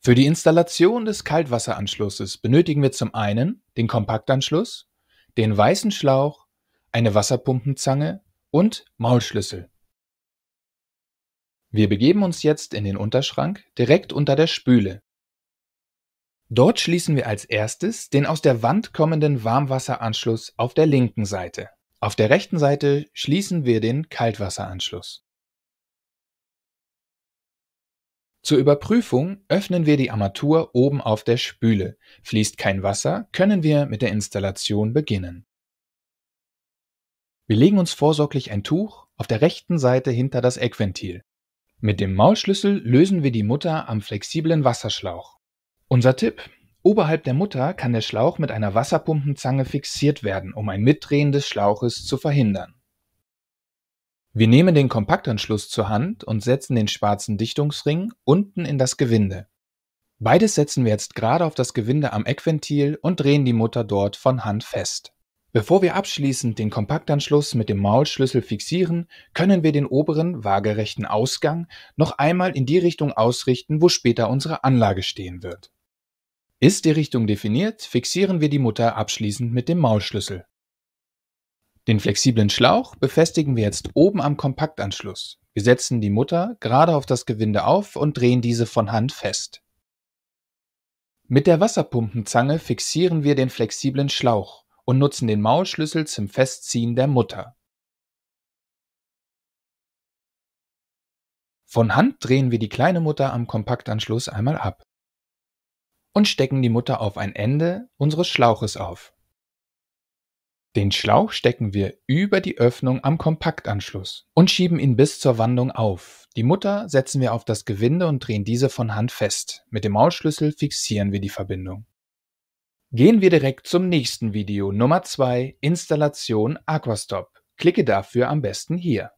Für die Installation des Kaltwasseranschlusses benötigen wir zum einen den Kompaktanschluss, den weißen Schlauch, eine Wasserpumpenzange und Maulschlüssel. Wir begeben uns jetzt in den Unterschrank direkt unter der Spüle. Dort schließen wir als erstes den aus der Wand kommenden Warmwasseranschluss auf der linken Seite. Auf der rechten Seite schließen wir den Kaltwasseranschluss. Zur Überprüfung öffnen wir die Armatur oben auf der Spüle. Fließt kein Wasser, können wir mit der Installation beginnen. Wir legen uns vorsorglich ein Tuch auf der rechten Seite hinter das Eckventil. Mit dem Maulschlüssel lösen wir die Mutter am flexiblen Wasserschlauch. Unser Tipp: Oberhalb der Mutter kann der Schlauch mit einer Wasserpumpenzange fixiert werden, um ein Mitdrehen des Schlauches zu verhindern. Wir nehmen den Kompaktanschluss zur Hand und setzen den schwarzen Dichtungsring unten in das Gewinde. Beides setzen wir jetzt gerade auf das Gewinde am Eckventil und drehen die Mutter dort von Hand fest. Bevor wir abschließend den Kompaktanschluss mit dem Maulschlüssel fixieren, können wir den oberen waagerechten Ausgang noch einmal in die Richtung ausrichten, wo später unsere Anlage stehen wird. Ist die Richtung definiert, fixieren wir die Mutter abschließend mit dem Maulschlüssel. Den flexiblen Schlauch befestigen wir jetzt oben am Kompaktanschluss. Wir setzen die Mutter gerade auf das Gewinde auf und drehen diese von Hand fest. Mit der Wasserpumpenzange fixieren wir den flexiblen Schlauch und nutzen den Maulschlüssel zum Festziehen der Mutter. Von Hand drehen wir die kleine Mutter am Kompaktanschluss einmal ab und stecken die Mutter auf ein Ende unseres Schlauches auf. Den Schlauch stecken wir über die Öffnung am Kompaktanschluss und schieben ihn bis zur Wandung auf. Die Mutter setzen wir auf das Gewinde und drehen diese von Hand fest. Mit dem Maulschlüssel fixieren wir die Verbindung. Gehen wir direkt zum nächsten Video, Nummer 2, Installation Aquastop. Klicke dafür am besten hier.